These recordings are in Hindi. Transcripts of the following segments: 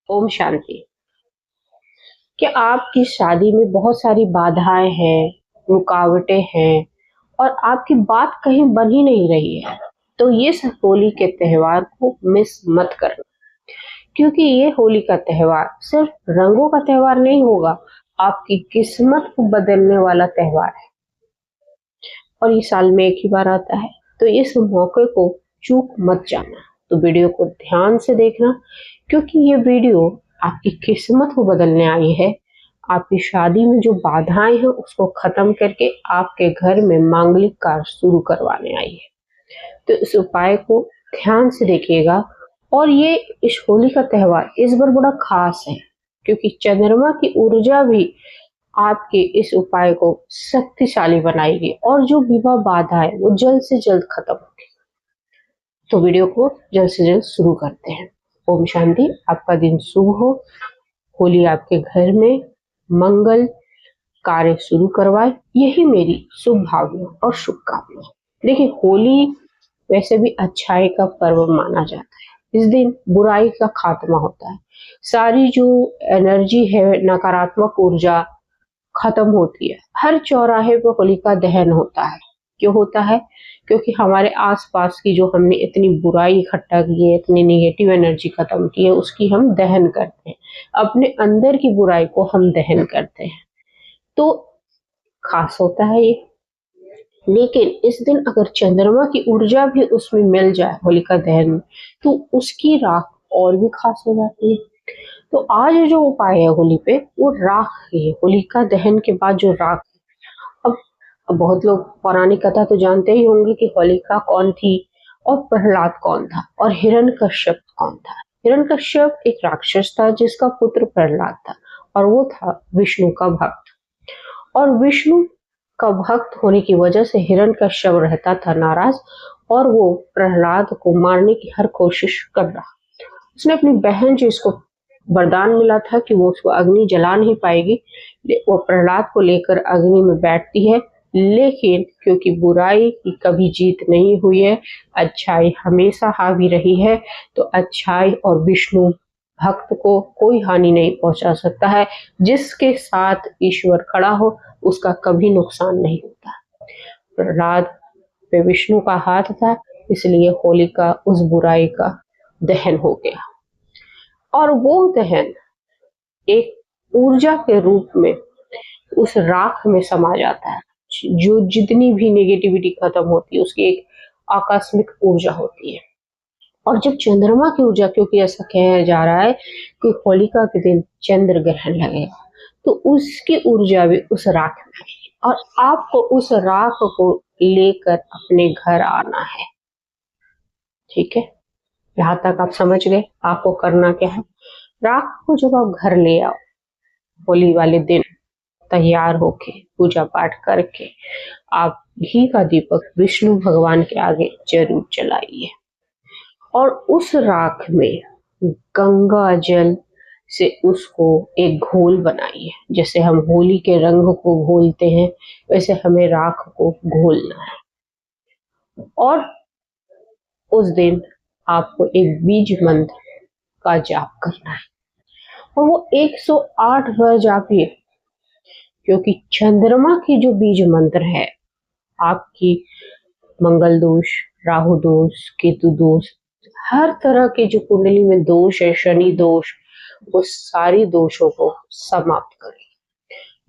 ओम शांति। कि आपकी शादी में बहुत सारी बाधाएं हैं, रुकावटें हैं और आपकी बात कहीं बन ही नहीं रही है, तो ये सब होली के त्योहार को मिस मत करना, क्योंकि ये होली का त्योहार सिर्फ रंगों का त्योहार नहीं होगा, आपकी किस्मत को बदलने वाला त्योहार है और ये साल में एक ही बार आता है। तो इस मौके को चूक मत जाना। तो वीडियो को ध्यान से देखना, क्योंकि ये वीडियो आपकी किस्मत को बदलने आई है। आपकी शादी में जो बाधाएं हैं उसको खत्म करके आपके घर में मांगलिक कार्य शुरू करवाने आई है। तो इस उपाय को ध्यान से देखिएगा। और ये इस होली का त्योहार इस बार बड़ा खास है, क्योंकि चंद्रमा की ऊर्जा भी आपके इस उपाय को शक्तिशाली बनाएगी और जो विवाह बाधा है वो जल्द से जल्द खत्म होगी। तो वीडियो को जल्द से जल्द शुरू करते हैं। ओम शांति। आपका दिन शुभ हो। होली आपके घर में मंगल कार्य शुरू करवाए, यही मेरी शुभ भावना और शुभकामना। देखिए, होली वैसे भी अच्छाई का पर्व माना जाता है। इस दिन बुराई का खात्मा होता है। सारी जो एनर्जी है, नकारात्मक ऊर्जा खत्म होती है। हर चौराहे पर होलिका दहन होता है। क्यों होता है? क्योंकि हमारे आसपास की जो हमने इतनी बुराई इकट्ठा की है, इतनी नेगेटिव एनर्जी खत्म की है, उसकी हम दहन करते हैं। अपने अंदर की बुराई को हम दहन करते हैं। तो खास होता है ये। लेकिन इस दिन अगर चंद्रमा की ऊर्जा भी उसमें मिल जाए होलिका दहन में, तो उसकी राख और भी खास हो जाती है। तो आज जो उपाय है होली पे, वो राख है। होलिका दहन के बाद जो राख। अब बहुत लोग पौराणिक कथा तो जानते ही होंगे कि होलिका कौन थी और प्रहलाद कौन था और हिरण्यकश्यप कौन था। हिरण्यकश्यप एक राक्षस था जिसका पुत्र प्रहलाद था और वो था विष्णु का भक्त। और विष्णु का भक्त होने की वजह से हिरण्यकश्यप रहता था नाराज और वो प्रहलाद को मारने की हर कोशिश कर रहा। उसने अपनी बहन जिसको वरदान मिला था कि वो उसको अग्नि जला नहीं पाएगी, वो प्रहलाद को लेकर अग्नि में बैठती है। लेकिन क्योंकि बुराई की कभी जीत नहीं हुई है, अच्छाई हमेशा हावी रही है, तो अच्छाई और विष्णु भक्त को कोई हानि नहीं पहुंचा सकता है। जिसके साथ ईश्वर खड़ा हो उसका कभी नुकसान नहीं होता। प्रहलाद पे विष्णु का हाथ था, इसलिए होलिका उस बुराई का दहन हो गया। और वो दहन एक ऊर्जा के रूप में उस राख में समा जाता है। जो जितनी भी नेगेटिविटी खत्म होती है उसकी एक आकस्मिक ऊर्जा होती है। और जब चंद्रमा की ऊर्जा, क्योंकि ऐसा कहा जा रहा है कि होलिका के दिन चंद्र ग्रहण लगेगा, तो उसकी ऊर्जा भी उस राख में आएगी और आपको उस राख को लेकर अपने घर आना है। ठीक है, यहाँ तक आप समझ गए। आपको करना क्या है? राख को जब आप घर ले आओ होली वाले दिन, तैयार होके पूजा पाठ करके आप घी का दीपक विष्णु भगवान के आगे जरूर जलाइए और उस राख में गंगा जल से उसको एक घोल बनाइए। जैसे हम होली के रंग को घोलते हैं, वैसे हमें राख को घोलना है। और उस दिन आपको एक बीज मंत्र का जाप करना है और वो 108 बार जापिए, क्योंकि चंद्रमा की जो बीज मंत्र है, आपकी मंगल दोष, राहु दोष, केतु दोष, हर तरह के जो कुंडली में दोष है, शनि दोष, वो सारी दोषों को समाप्त करें।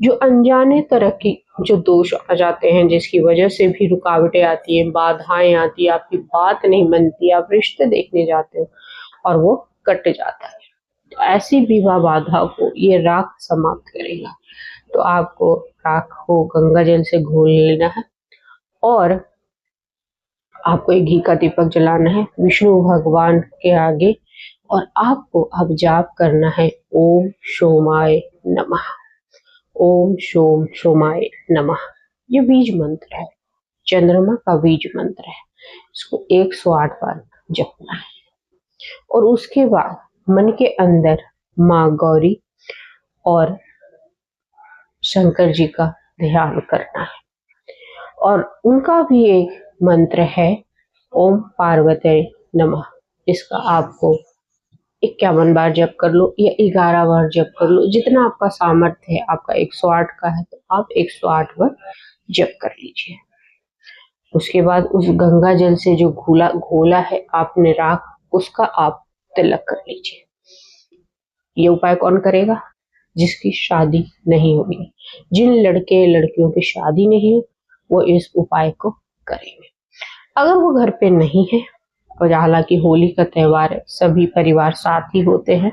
जो अनजाने तरह की जो दोष आ जाते हैं, जिसकी वजह से भी रुकावटें आती हैं, बाधाएं आती है, आपकी बात नहीं बनती, आप रिश्ते देखने जाते हो और वो कट जाता है, तो ऐसी विवाह बाधा को ये राख समाप्त करेगा। तो आपको राख को गंगा जल से घोल लेना है और आपको एक घी का दीपक जलाना है विष्णु भगवान के आगे और आपको अब जाप करना है ओम सोमाय नमः। ओम सोम सोमाय नमः। ये बीज मंत्र है, चंद्रमा का बीज मंत्र है। इसको 108 बार जपना है और उसके बाद मन के अंदर माँ गौरी और शंकर जी का ध्यान करना है। और उनका भी एक मंत्र है ओम पार्वती नमः। इसका आपको 51 बार जप कर लो या 11 बार जप कर लो, जितना आपका सामर्थ्य है। आपका 108 का है तो आप 108 बार जप कर लीजिए। उसके बाद उस गंगा जल से जो घोला है आपने राख, उसका आप तिलक कर लीजिए। ये उपाय कौन करेगा? जिसकी शादी नहीं हुई। जिन लड़के लड़कियों की शादी नहीं हुई वो इस उपाय को करेंगे। अगर वो घर पे नहीं है, और हालांकि होली का त्योहार है, सभी परिवार साथ ही होते हैं,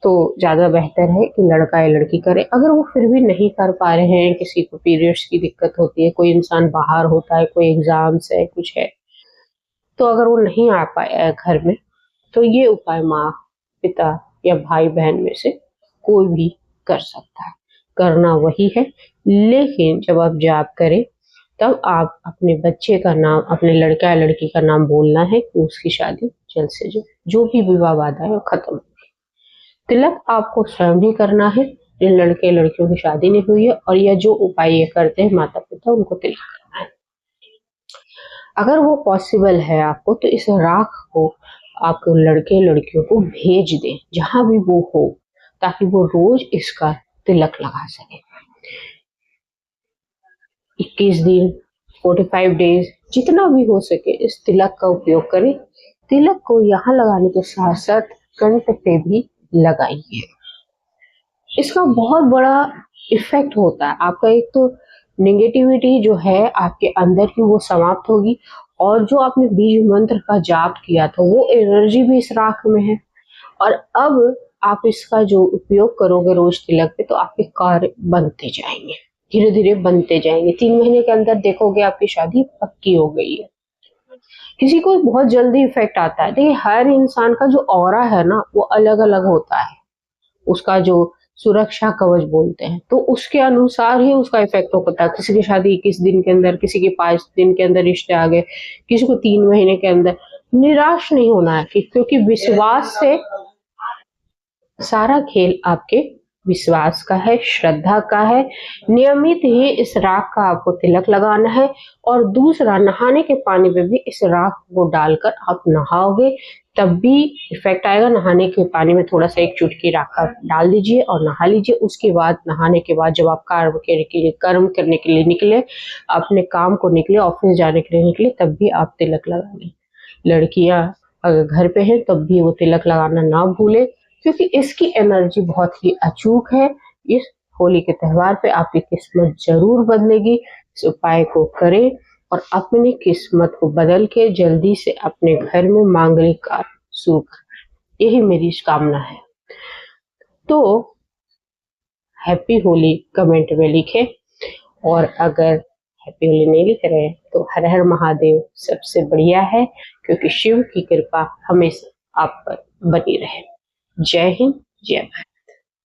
तो ज्यादा बेहतर है कि लड़का या लड़की करे। अगर वो फिर भी नहीं कर पा रहे हैं, किसी को पीरियड्स की दिक्कत होती है, कोई इंसान बाहर होता है, कोई एग्जाम्स है, कुछ है, तो अगर वो नहीं आ पाया है घर में, तो ये उपाय माँ, पिता या भाई बहन में से कोई भी कर सकता है। करना वही है, लेकिन जब आप जाप करें तब आप अपने बच्चे का नाम, अपने लड़का या लड़की का नाम बोलना है कि उसकी शादी जल्द से जल्द, जो भी विवाह बाधा है वो खत्म। तिलक आपको स्वयं भी करना है, जिन लड़के लड़कियों की शादी नहीं हुई है, और यह जो उपाय ये करते हैं माता पिता, उनको तिलक करना है। अगर वो पॉसिबल है आपको, तो इस राख को आप लड़के लड़कियों को भेज दें जहां भी वो हो, ताकि वो रोज इसका तिलक लगा सके। 21 दिन, 45 डेज, जितना भी हो सके इस तिलक का उपयोग करें। तिलक को यहाँ लगाने के साथ साथ कंठ पे भी लगाइए। इसका बहुत बड़ा इफेक्ट होता है। आपका एक तो नेगेटिविटी जो है आपके अंदर की वो समाप्त होगी, और जो आपने बीज मंत्र का जाप किया था वो एनर्जी भी इस राख में है। और अब आप इसका जो उपयोग करोगे रोज तिलक पे, तो आपके कार्य बनते जाएंगे, धीरे धीरे बनते जाएंगे। 3 महीने के अंदर देखोगे आपकी शादी पक्की हो गई है। किसी को बहुत जल्दी इफेक्ट आता है। देखिए, हर इंसान का जो ऑरा है ना वो अलग अलग होता है। उसका जो सुरक्षा कवच बोलते हैं, तो उसके अनुसार ही उसका इफेक्ट होता है। किसी की शादी 21 दिन के अंदर, किसी के 5 दिन के अंदर रिश्ते आ गए, किसी को 3 महीने के अंदर। निराश नहीं होना है, क्योंकि विश्वास से सारा खेल आपके विश्वास का है, श्रद्धा का है। नियमित ही इस राख का आपको तिलक लगाना है। और दूसरा, नहाने के पानी में भी इस राख को डालकर आप नहाओगे तब भी इफेक्ट आएगा। नहाने के पानी में थोड़ा सा 1 चुटकी राख का डाल दीजिए और नहा लीजिए। उसके बाद, नहाने के बाद जब आप कर्म करने के लिए निकले, अपने काम को निकले, ऑफिस जाने के लिए निकले, तब भी आप तिलक लगा लें। लड़कियां अगर घर पे हैं तब भी वो तिलक लगाना ना भूले, क्योंकि इसकी एनर्जी बहुत ही अचूक है। इस होली के त्योहार पे आपकी किस्मत जरूर बदलेगी। इस उपाय को करें और अपनी किस्मत को बदल के जल्दी से अपने घर में मांगलिक कार्य शुरू करें। यही मेरी कामना है। तो हैप्पी होली कमेंट में लिखें, और अगर हैप्पी होली नहीं लिख रहे हैं तो हर हर महादेव सबसे बढ़िया है, क्योंकि शिव की कृपा हमेशा आप पर बनी रहे। जय हिंद, जय भारत।